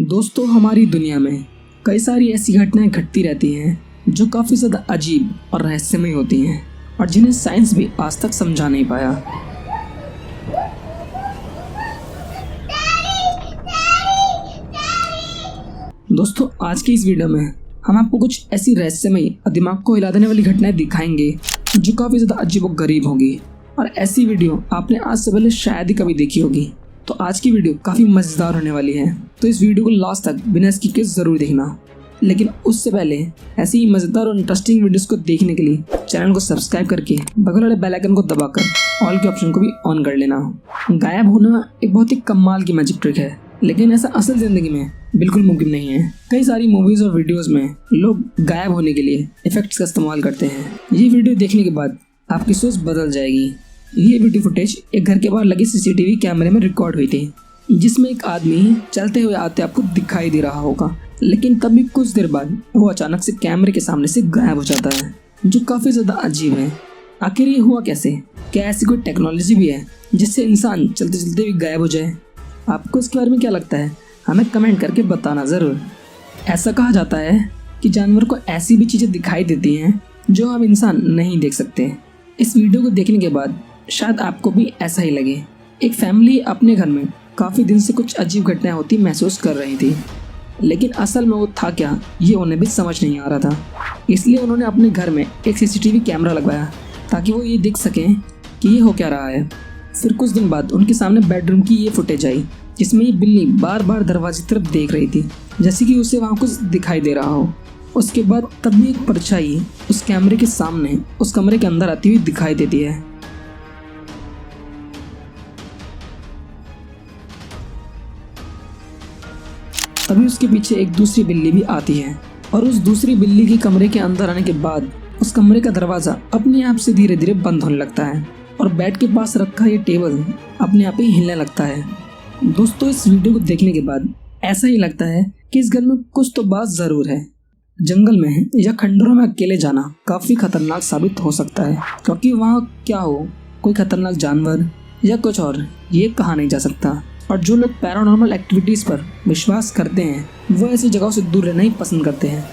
दोस्तों, हमारी दुनिया में कई सारी ऐसी घटनाएं घटती रहती हैं जो काफ़ी ज़्यादा अजीब और रहस्यमय होती हैं और जिन्हें साइंस भी आज तक समझा नहीं पाया। दोस्तों, आज की इस वीडियो में हम आपको कुछ ऐसी रहस्यमय और दिमाग को हिला देने वाली घटनाएं दिखाएंगे जो काफ़ी ज़्यादा अजीब और गरीब होंगी, और ऐसी वीडियो आपने आज से पहले शायद ही कभी देखी होगी। तो आज की वीडियो काफ़ी मज़ेदार होने वाली है, तो इस वीडियो को लास्ट तक बिना स्किप के ज़रूर देखना। लेकिन उससे पहले ऐसी ही मज़ेदार और इंटरेस्टिंग वीडियोस को देखने के लिए चैनल को सब्सक्राइब करके बगल वाले बेल आइकन को दबाकर ऑल के ऑप्शन को भी ऑन कर लेना। गायब होना एक बहुत ही कमाल की मैजिक ट्रिक है, लेकिन ऐसा असल ज़िंदगी में बिल्कुल मुमकिन नहीं है। कई सारी मूवीज़ और वीडियोस में लोग गायब होने के लिए इफेक्ट्स का इस्तेमाल करते हैं। ये वीडियो देखने के बाद आपकी सोच बदल जाएगी। ये वीडियो फुटेज एक घर के बाहर लगे सीसीटीवी कैमरे में रिकॉर्ड हुई थी, जिसमें एक आदमी चलते हुए आते आपको दिखाई दे रहा होगा, लेकिन तभी कुछ देर बाद वो अचानक से कैमरे के सामने से गायब हो जाता है, जो काफ़ी ज़्यादा अजीब है। आखिर ये हुआ कैसे? क्या ऐसी कोई टेक्नोलॉजी भी है जिससे इंसान चलते चलते भी गायब हो जाए? आपको इसके बारे में क्या लगता है? हमें कमेंट करके बताना ज़रूर। ऐसा कहा जाता है कि जानवर को ऐसी भी चीज़ें दिखाई देती हैं जो हम इंसान नहीं देख सकते। इस वीडियो को देखने के बाद शायद आपको भी ऐसा ही लगे। एक फैमिली अपने घर में काफ़ी दिन से कुछ अजीब घटनाएं होती महसूस कर रही थी, लेकिन असल में वो था क्या, ये उन्हें भी समझ नहीं आ रहा था। इसलिए उन्होंने अपने घर में एक सीसीटीवी कैमरा लगवाया ताकि वो ये देख सकें कि ये हो क्या रहा है। फिर कुछ दिन बाद उनके सामने बेडरूम की ये फुटेज आई, जिसमें ये बिल्ली बार बार दरवाजे की तरफ देख रही थी, जैसे कि उसे वहाँ कुछ दिखाई दे रहा हो। उसके बाद तभी एक परछाई उस कैमरे के सामने उस कमरे के अंदर आती हुई दिखाई देती है। तभी उसके पीछे एक दूसरी बिल्ली भी आती है, और उस दूसरी बिल्ली के कमरे के अंदर आने के बाद उस कमरे का दरवाज़ा अपने आप से धीरे धीरे बंद होने लगता है, और बेड के पास रखा ये टेबल अपने आप ही हिलने लगता है। दोस्तों, इस वीडियो को देखने के बाद ऐसा ही लगता है कि इस घर में कुछ तो बात ज़रूर है। जंगल में या खंडरों में अकेले जाना काफ़ी खतरनाक साबित हो सकता है, क्योंकि वहाँ क्या हो, कोई खतरनाक जानवर या कुछ और, ये कहा नहीं जा सकता। और जो लोग पैरानॉर्मल एक्टिविटीज़ पर विश्वास करते हैं वो ऐसी जगहों से दूर रहना ही पसंद करते हैं,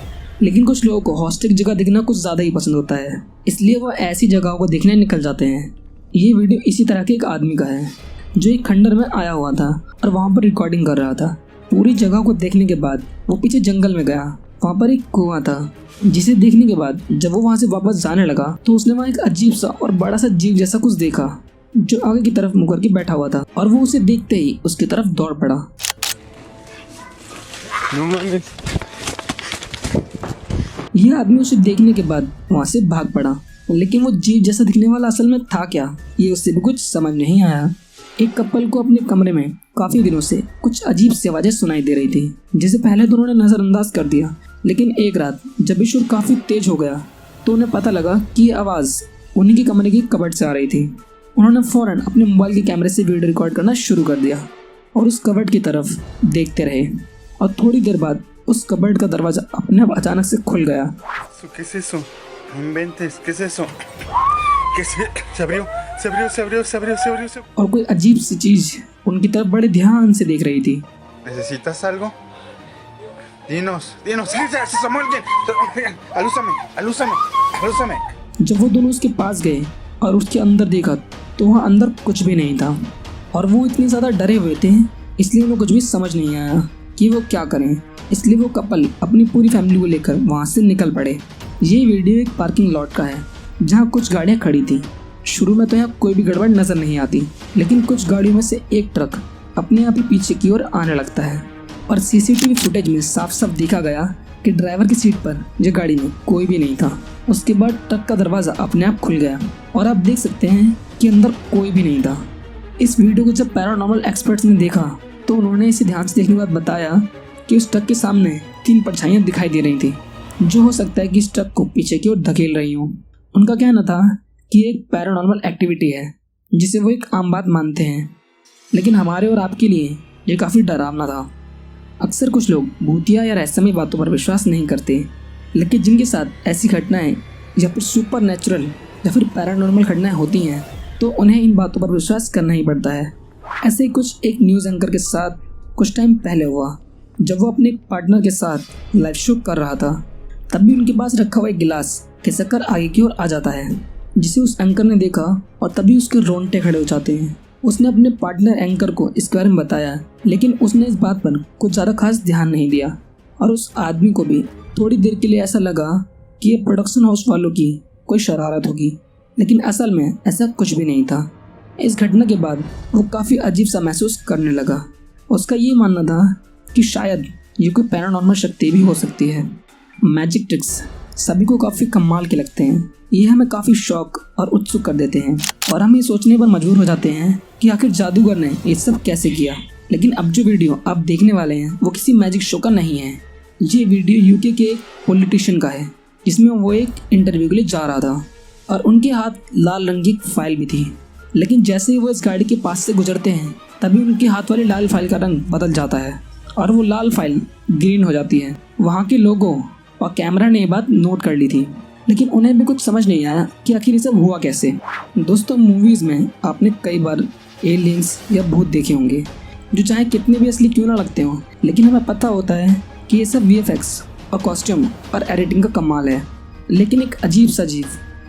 लेकिन कुछ लोगों को हॉस्टिक जगह देखना कुछ ज़्यादा ही पसंद होता है, इसलिए वो ऐसी जगहों को देखने निकल जाते हैं। ये वीडियो इसी तरह के एक आदमी का है जो एक खंडर में आया हुआ था और वहाँ पर रिकॉर्डिंग कर रहा था। पूरी जगह को देखने के बाद वो पीछे जंगल में गया। वहाँ पर एक कुआं था, जिसे देखने के बाद जब वो वहाँ से वापस जाने लगा तो उसने वहाँ एक अजीब सा और बड़ा सा जीव जैसा कुछ देखा जो आगे की तरफ मुड़ करके बैठा हुआ था, और वो उसे देखते ही उसकी तरफ दौड़ पड़ा। यह आदमी उसे देखने के बाद वहाँ से भाग पड़ा, लेकिन वो जीव जैसा दिखने वाला असल में था क्या, ये उससे भी कुछ समझ नहीं आया। एक कपल को अपने कमरे में काफी दिनों से कुछ अजीब सी आवाजें सुनाई दे रही थी, जिसे पहले तो उन्होंने नजरअंदाज कर दिया, लेकिन एक रात जब शोर काफी तेज हो गया तो उन्हें पता लगा कि ये आवाज उन्हीं के कमरे की कबर्ड से आ रही थी। उन्होंने फौरन अपने मोबाइल के कैमरे से वीडियो रिकॉर्ड करना शुरू कर दिया और उस कबर्ड की तरफ देखते रहे, और थोड़ी देर बाद उस कबर्ड का दरवाजा अपने आप अचानक से खुल गया। और कोई अजीब सी चीज उनकी तरफ बड़े ध्यान से देख रही थी। जब वो दोनों उसके पास गए और उसके अंदर देखा तो वहाँ अंदर कुछ भी नहीं था, और वो इतने ज़्यादा डरे हुए थे इसलिए उन्हें कुछ भी समझ नहीं आया कि वो क्या करें। इसलिए वो कपल अपनी पूरी फैमिली को लेकर वहाँ से निकल पड़े। ये वीडियो एक पार्किंग लॉट का है जहाँ कुछ गाड़ियाँ खड़ी थी। शुरू में तो यहाँ कोई भी गड़बड़ नज़र नहीं आती, लेकिन कुछ गाड़ियों में से एक ट्रक अपने आप ही पीछे की ओर आने लगता है, और सीसीटीवी फुटेज में साफ साफ देखा गया कि ड्राइवर की सीट पर यह गाड़ी में कोई भी नहीं था। उसके बाद ट्रक का दरवाज़ा अपने आप खुल गया और आप देख सकते हैं कि अंदर कोई भी नहीं था। इस वीडियो को जब पैरानॉर्मल एक्सपर्ट्स ने देखा तो उन्होंने इसे ध्यान से देखने के बाद बताया कि उस ट्रक के सामने 3 परछाइयाँ दिखाई दे रही थी, जो हो सकता है कि इस ट्रक को पीछे की ओर धकेल रही हूँ। उनका कहना था कि एक पैरानॉर्मल एक्टिविटी है जिसे वो एक आम बात मानते हैं, लेकिन हमारे और आपके लिए ये काफ़ी डरावना था। अक्सर कुछ लोग भूतिया या रहस्यमय बातों पर विश्वास नहीं करते, लेकिन जिनके साथ ऐसी घटनाएं या फिर सुपर नेचुरल या फिर पैरानॉर्मल घटनाएं होती हैं तो उन्हें इन बातों पर विश्वास करना ही पड़ता है। ऐसे ही कुछ एक न्यूज़ एंकर के साथ कुछ टाइम पहले हुआ। जब वो अपने पार्टनर के साथ लाइव शो कर रहा था, तभी उनके पास रखा हुआ एक गिलास खिसक कर आगे की ओर आ जाता है, जिसे उस एंकर ने देखा और तभी उसके रोंगटे खड़े हो जाते हैं। उसने अपने पार्टनर एंकर को इस बारे में बताया, लेकिन उसने इस बात पर कुछ ज़्यादा खास ध्यान नहीं दिया और उस आदमी को भी थोड़ी देर के लिए ऐसा लगा कि ये प्रोडक्शन हाउस वालों की कोई शरारत होगी, लेकिन असल में ऐसा कुछ भी नहीं था। इस घटना के बाद वो काफ़ी अजीब सा महसूस करने लगा। उसका ये मानना था कि शायद ये कोई पैरानॉर्मल शक्ति भी हो सकती है। मैजिक ट्रिक्स सभी को काफ़ी कमाल के लगते हैं। ये हमें काफ़ी शौक और उत्सुक कर देते हैं और हम ये सोचने पर मजबूर हो जाते हैं कि आखिर जादूगर ने ये सब कैसे किया। लेकिन अब जो वीडियो आप देखने वाले हैं वो किसी मैजिक शो का नहीं है। ये वीडियो यूके के एक पॉलिटिशियन का है, जिसमें वो एक इंटरव्यू के लिए जा रहा था और उनके हाथ लाल रंग की फाइल भी थी। लेकिन जैसे ही वो इस गाड़ी के पास से गुजरते हैं, तभी उनके हाथ वाली लाल फाइल का रंग बदल जाता है और वो लाल फाइल ग्रीन हो जाती है। वहाँ के लोगों और कैमरा ने ये बात नोट कर ली थी, लेकिन उन्हें भी कुछ समझ नहीं आया कि आखिर ये सब हुआ कैसे। दोस्तों, मूवीज़ में आपने कई बार एलियंस या भूत देखे होंगे, जो चाहे कितने भी असली क्यों ना लगते हों, लेकिन हमें पता होता है कि ये सब वीएफएक्स और कॉस्ट्यूम और एडिटिंग का कमाल है। लेकिन एक अजीब सा जीव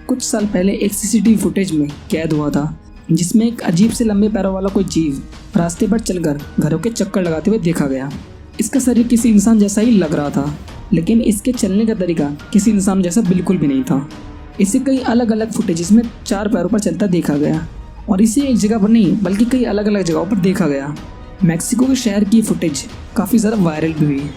कुछ साल पहले एक सीसीटीवी फुटेज में कैद हुआ था, जिसमें एक अजीब से लंबे पैरों वाला कोई जीव रास्ते पर चलकर घरों के चक्कर लगाते हुए देखा गया। इसका शरीर किसी इंसान जैसा ही लग रहा था, लेकिन इसके चलने का तरीका किसी इंसान जैसा बिल्कुल भी नहीं था। इसे कई अलग अलग फुटेजेस में 4 पैरों पर चलता देखा गया और इसे एक जगह पर नहीं बल्कि कई अलग अलग जगहों पर देखा गया। मैक्सिको के शहर की फुटेज काफ़ी ज़्यादा वायरल भी हुई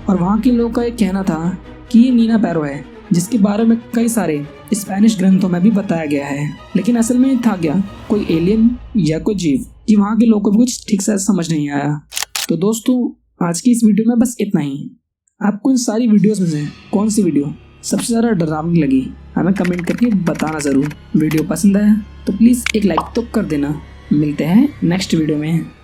और वहाँ के लोगों का ये कहना था कि ये नीना पैरो है, जिसके बारे में कई सारे स्पेनिश ग्रंथों में भी बताया गया है। लेकिन असल में ये था क्या कोई एलियन या कोई जीव, कि वहाँ के लोगों को भी कुछ ठीक से समझ नहीं आया। तो दोस्तों, आज की इस वीडियो में बस इतना ही। आपको इन सारी वीडियोस में से कौन सी वीडियो सबसे ज़्यादा डरावनी लगी, हमें कमेंट करके बताना ज़रूर। वीडियो पसंद आया तो प्लीज़ एक लाइक तो कर देना। मिलते हैं नेक्स्ट वीडियो में।